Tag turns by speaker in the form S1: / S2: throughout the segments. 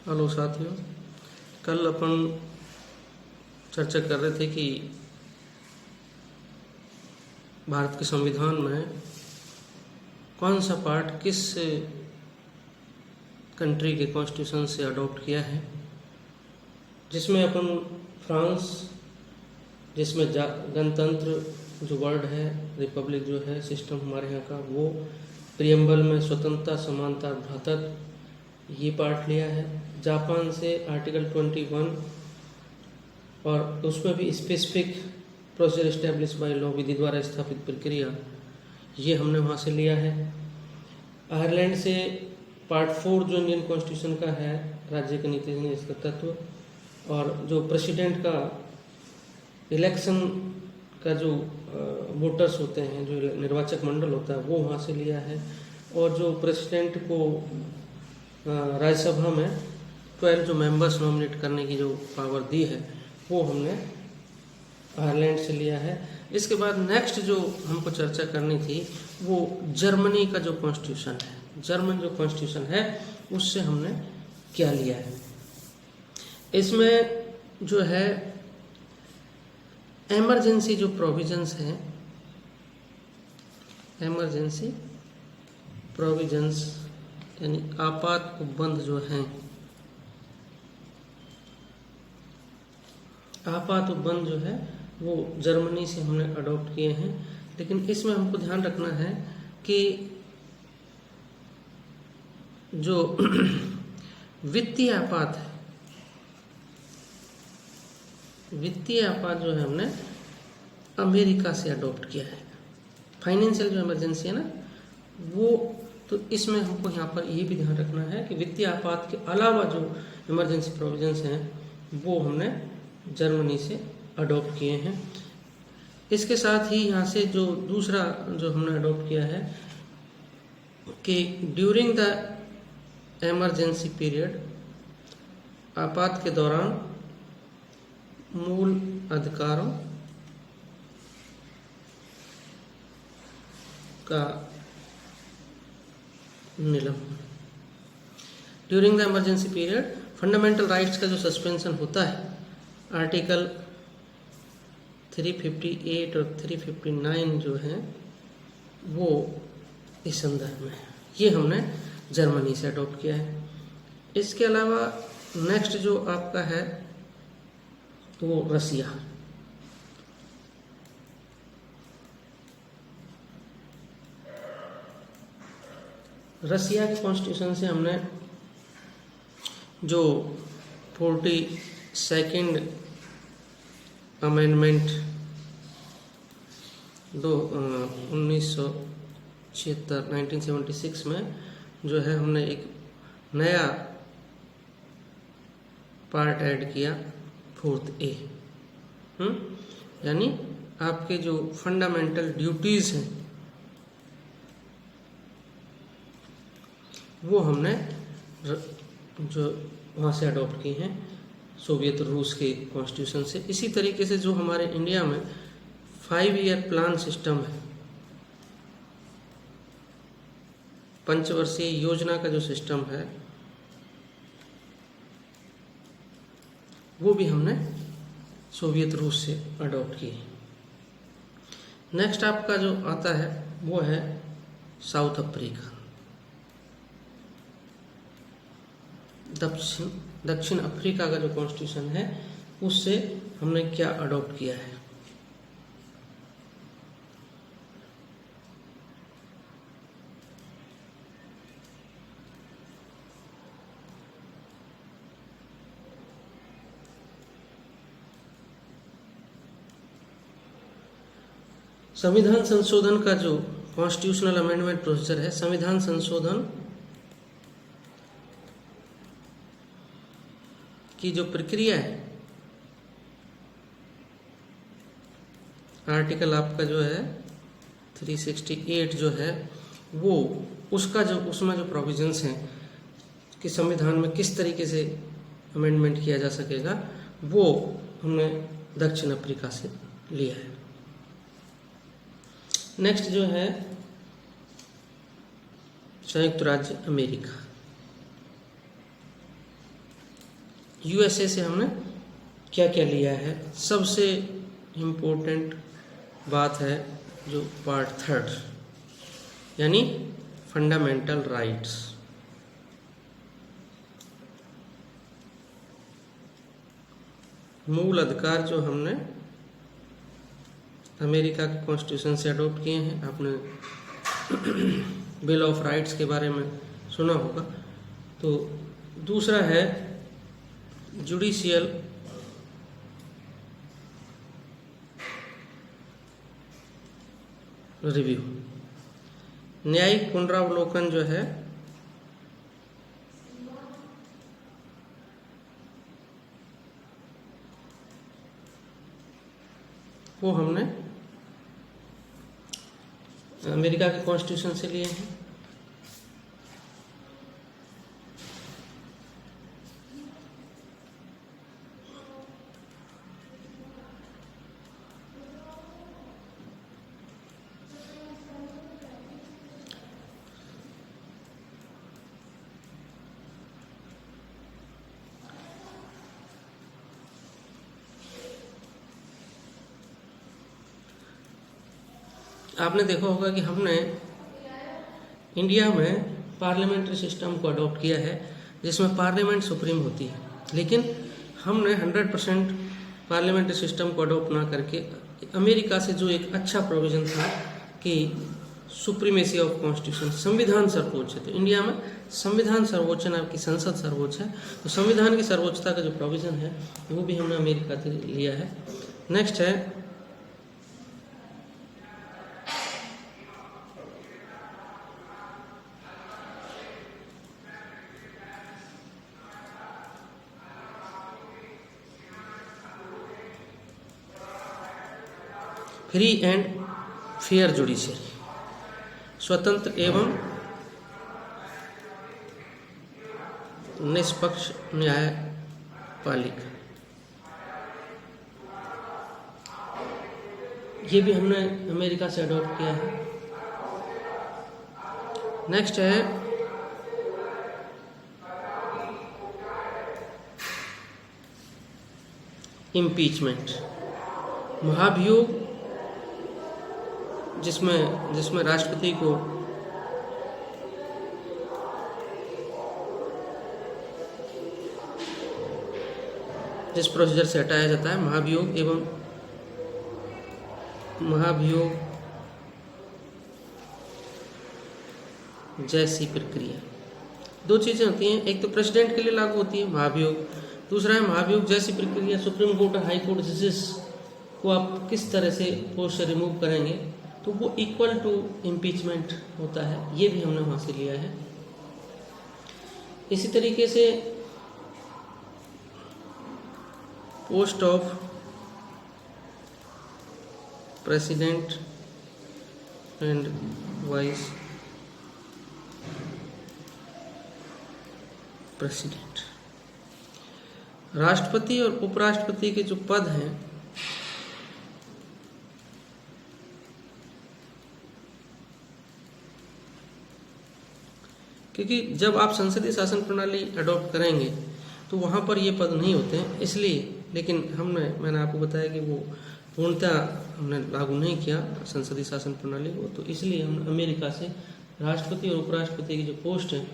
S1: Hello साथियों, कल अपन चर्चा कर रहे थे कि भारत के संविधान में कौन सा पार्ट किस कंट्री के कॉन्स्टिट्यूशन से अडॉप्ट किया है, जिसमें अपन फ्रांस, जिसमें गणतंत्र जो वर्ड है, रिपब्लिक जो है सिस्टम हमारे यहाँ का, वो प्रियम्बल में स्वतंत्रता, समानता, भ्रातृत्व ये पार्ट लिया है। जापान से आर्टिकल 21 और उसमें भी specific procedure establish by law, विधि द्वारा स्थापित प्रक्रिया, ये हमने वहाँ से लिया है। आयरलैंड से पार्ट 4 जो इंडियन कॉन्स्टिट्यूशन का है, राज्य के नीति इसका तत्व, और जो प्रेसिडेंट का इलेक्शन का जो वोटर्स होते हैं, जो निर्वाचक मंडल होता है, वो वहाँ से लिया है। और जो प्रेसिडेंट को राज्यसभा में 12 जो मेंबर्स नॉमिनेट करने की जो पावर दी है, वो हमने आयरलैंड से लिया है। इसके बाद नेक्स्ट जो हमको चर्चा करनी थी वो जर्मनी का जो कॉन्स्टिट्यूशन है, जर्मन जो कॉन्स्टिट्यूशन है उससे हमने क्या लिया है। इसमें जो है एमरजेंसी जो प्रोविजंस हैं, एमरजेंसी प्रोविजंस यानी आपात उपबंध जो हैं, आपात उपबंध जो है वो जर्मनी से हमने अडॉप्ट किए हैं। लेकिन इसमें हमको ध्यान रखना है कि जो वित्तीय आपात है, वित्तीय आपात जो है हमने अमेरिका से अडॉप्ट किया है। फाइनेंशियल जो इमरजेंसी है ना, वो तो इसमें हमको यहाँ पर ये भी ध्यान रखना है कि वित्तीय आपात के अलावा जो इमरजेंसी प्रोविजंस हैं वो हमने जर्मनी से अडॉप्ट किए हैं। इसके साथ ही यहाँ से जो दूसरा जो हमने अडॉप्ट किया है कि ड्यूरिंग द इमरजेंसी पीरियड, आपात के दौरान मूल अधिकारों का निलंबन। During the emergency period fundamental rights का जो सस्पेंशन होता है, आर्टिकल 358 और 359 जो है वो इस संदर्भ में है, ये हमने जर्मनी से अडॉप्ट किया है। इसके अलावा नेक्स्ट जो आपका है वो रसिया। रसिया के कॉन्स्टिट्यूशन से हमने जो 42nd अमेंडमेंट 1976 में जो है हमने एक नया पार्ट ऐड किया, 4th A, यानी आपके जो फंडामेंटल ड्यूटीज हैं वो हमने जो वहाँ से अडॉप्ट की हैं सोवियत रूस के कॉन्स्टिट्यूशन से। इसी तरीके से जो हमारे इंडिया में 5-year प्लान सिस्टम है, पंचवर्षीय योजना का जो सिस्टम है, वो भी हमने सोवियत रूस से अडॉप्ट की। नेक्स्ट आपका जो आता है वो है साउथ अफ्रीका, दक्षिण अफ्रीका का जो कॉन्स्टिट्यूशन है उससे हमने क्या अडॉप्ट किया है। संविधान संशोधन का जो कॉन्स्टिट्यूशनल अमेंडमेंट प्रोसीजर है, संविधान संशोधन की जो प्रक्रिया है, आर्टिकल आपका जो है 368 जो है वो उसका जो उसमें जो प्रोविजंस हैं कि संविधान में किस तरीके से अमेंडमेंट किया जा सकेगा, वो हमने दक्षिण अफ्रीका से लिया है। नेक्स्ट जो है संयुक्त राज्य अमेरिका। यूएसए से हमने क्या क्या लिया है। सबसे इम्पोर्टेंट बात है जो पार्ट 3 यानी फंडामेंटल राइट्स। मूल अधिकार जो हमने अमेरिका के कॉन्स्टिट्यूशन से अडॉप्ट किए हैं। आपने बिल ऑफ राइट्स के बारे में सुना होगा। तो दूसरा है जुडिशियल रिव्यू, न्यायिक पुनरावलोकन जो है वो हमने अमेरिका के कॉन्स्टिट्यूशन से लिए हैं। आपने देखा होगा कि हमने इंडिया में पार्लियामेंट्री सिस्टम को अडॉप्ट किया है जिसमें पार्लियामेंट सुप्रीम होती है, लेकिन हमने 100% पार्लियामेंट्री सिस्टम को अडॉप्ट ना करके अमेरिका से जो एक अच्छा प्रोविज़न था कि सुप्रीमेसी ऑफ कॉन्स्टिट्यूशन, संविधान सर्वोच्च है। तो इंडिया में संविधान सर्वोच्च ना कि संसद सर्वोच्च है, तो संविधान की सर्वोच्चता का जो प्रोविज़न है वो भी हमने अमेरिका से लिया है। नेक्स्ट है फ्री एंड फेयर जुडिशरी, स्वतंत्र एवं निष्पक्ष न्यायपालिका। ये भी हमने अमेरिका से अडॉप्ट किया है। नेक्स्ट है इम्पीचमेंट, महाभियोग, जिसमें राष्ट्रपति को जिस प्रोसीजर से हटाया जाता है, महाभियोग एवं महाभियोग जैसी प्रक्रिया। दो चीजें होती हैं, एक तो प्रेसिडेंट के लिए लागू होती है महाभियोग, दूसरा है महाभियोग जैसी प्रक्रिया, सुप्रीम कोर्ट और हाई कोर्ट जजेस को आप किस तरह से पोस्ट से रिमूव करेंगे, तो वो इक्वल टू इम्पीचमेंट होता है। ये भी हमने वहाँ से लिया है। इसी तरीके से post of president and vice president, राष्ट्रपति और उपराष्ट्रपति के जो पद हैं क्योंकि जब आप संसदीय शासन प्रणाली अडॉप्ट करेंगे तो वहाँ पर ये पद नहीं होते हैं, इसलिए। लेकिन मैंने आपको बताया कि वो पूर्णतः हमने लागू नहीं किया संसदीय शासन प्रणाली को, तो इसलिए हमने अमेरिका से राष्ट्रपति और उपराष्ट्रपति की जो पोस्ट है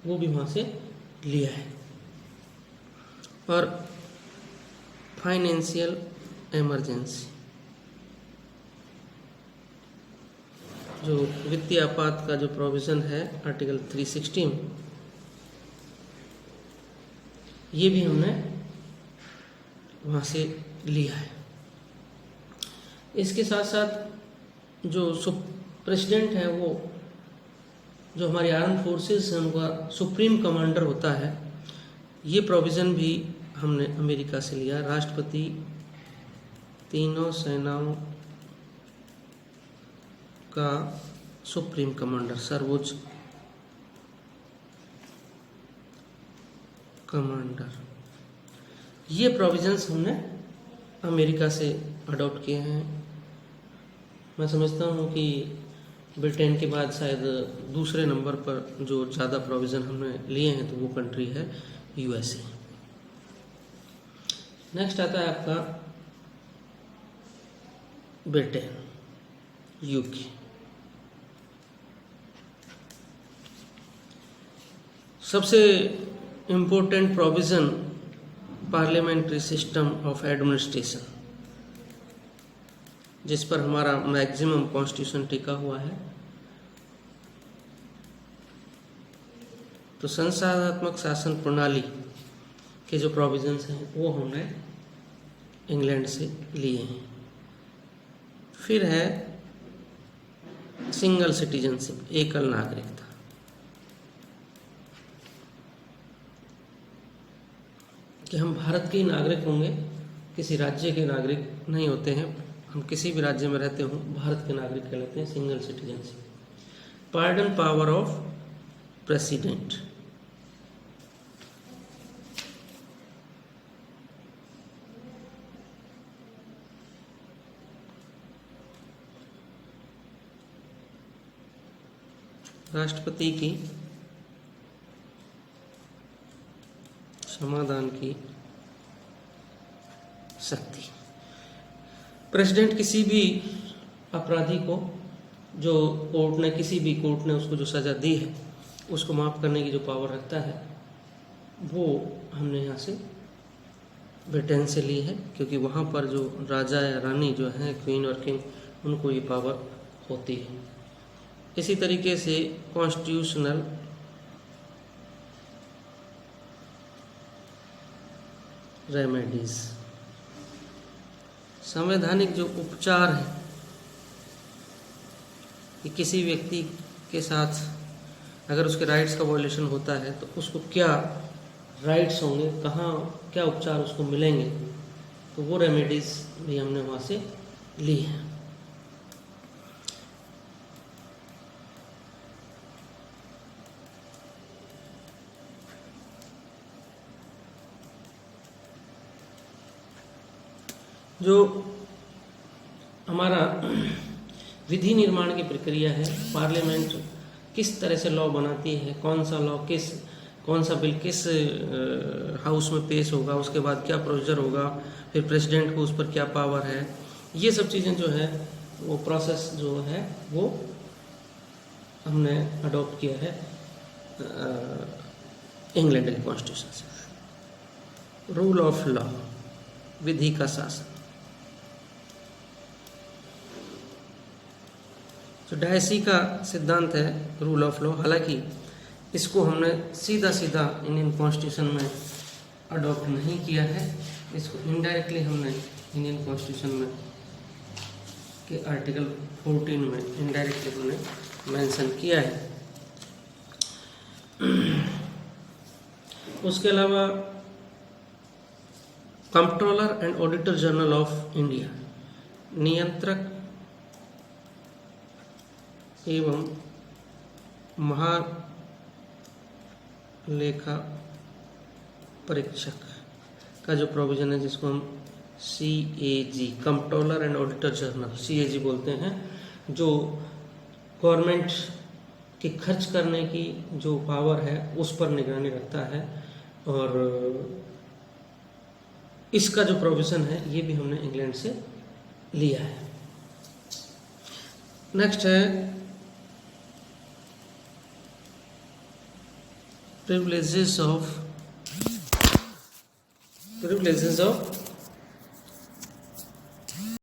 S1: वो भी वहाँ से लिया है। और फाइनेंशियल इमरजेंसी, जो वित्तीय आपात का जो प्रोविज़न है आर्टिकल 316, ये भी हमने वहाँ से लिया है। इसके साथ साथ जो प्रेसिडेंट है, वो जो हमारी आर्म फोर्सेस हैं उनका सुप्रीम कमांडर होता है, ये प्रोविज़न भी हमने अमेरिका से लिया। राष्ट्रपति तीनों सेनाओं का सुप्रीम कमांडर, सर्वोच्च कमांडर, ये प्रोविजंस हमने अमेरिका से अडॉप्ट किए हैं। मैं समझता हूँ कि ब्रिटेन के बाद शायद दूसरे नंबर पर जो ज़्यादा प्रोविज़न हमने लिए हैं तो वो कंट्री है यूएसए। नेक्स्ट आता है आपका ब्रिटेन, यूके। सबसे important provision parliamentary system of administration, जिस पर हमारा मैक्सिमम कॉन्स्टिट्यूशन टिका हुआ है। तो संसदात्मक शासन प्रणाली के जो प्रोविजंस हैं वो हमने इंग्लैंड से लिए हैं। फिर है सिंगल सिटीजनशिप, एकल नागरिकता। कि हम भारत के ही नागरिक होंगे, किसी राज्य के नागरिक नहीं होते हैं। हम किसी भी राज्य में रहते हों, भारत के नागरिक कहलाते हैं। Single citizenship. Pardon power of president, राष्ट्रपति की समाधान की शक्ति। प्रेसिडेंट किसी भी अपराधी को जो किसी भी कोर्ट ने उसको जो सज़ा दी है उसको माफ़ करने की जो पावर रखता है, वो हमने यहाँ से ब्रिटेन से ली है, क्योंकि वहाँ पर जो राजा या रानी जो हैं, क्वीन और किंग, उनको ये पावर होती है। इसी तरीके से कॉन्स्टिट्यूशनल रेमेडीज, संवैधानिक जो उपचार है कि किसी व्यक्ति के साथ अगर उसके राइट्स का वायलेशन होता है तो उसको क्या राइट्स होंगे, कहाँ क्या उपचार उसको मिलेंगे, तो वो रेमेडीज भी हमने वहाँ से ली है। जो हमारा विधि निर्माण की प्रक्रिया है, पार्लियामेंट किस तरह से लॉ बनाती है, कौन सा बिल किस हाउस में पेश होगा, उसके बाद क्या प्रोसीजर होगा, फिर प्रेसिडेंट को उस पर क्या पावर है, ये सब चीज़ें जो है वो प्रोसेस जो है वो हमने अडॉप्ट किया है इंग्लैंड के कॉन्स्टिट्यूशन से। रूल ऑफ लॉ, विधि का शासन। तो डायसी का सिद्धांत है रूल ऑफ लॉ। हालांकि इसको हमने सीधा इंडियन कॉन्स्टिट्यूशन में अडॉप्ट नहीं किया है, इसको इनडायरेक्टली हमने इंडियन कॉन्स्टिट्यूशन में के आर्टिकल 14 में इनडायरेक्टली हमने मेंशन किया है। उसके अलावा controller and auditor general of India, नियंत्रक एवं महालेखा परीक्षक का जो प्रोविजन है, जिसको हम CAG, controller and auditor general, CAG बोलते हैं, जो गवर्नमेंट के खर्च करने की जो पावर है उस पर निगरानी रखता है। और इसका जो प्रोविजन है ये भी हमने इंग्लैंड से लिया है। नेक्स्ट है privileges of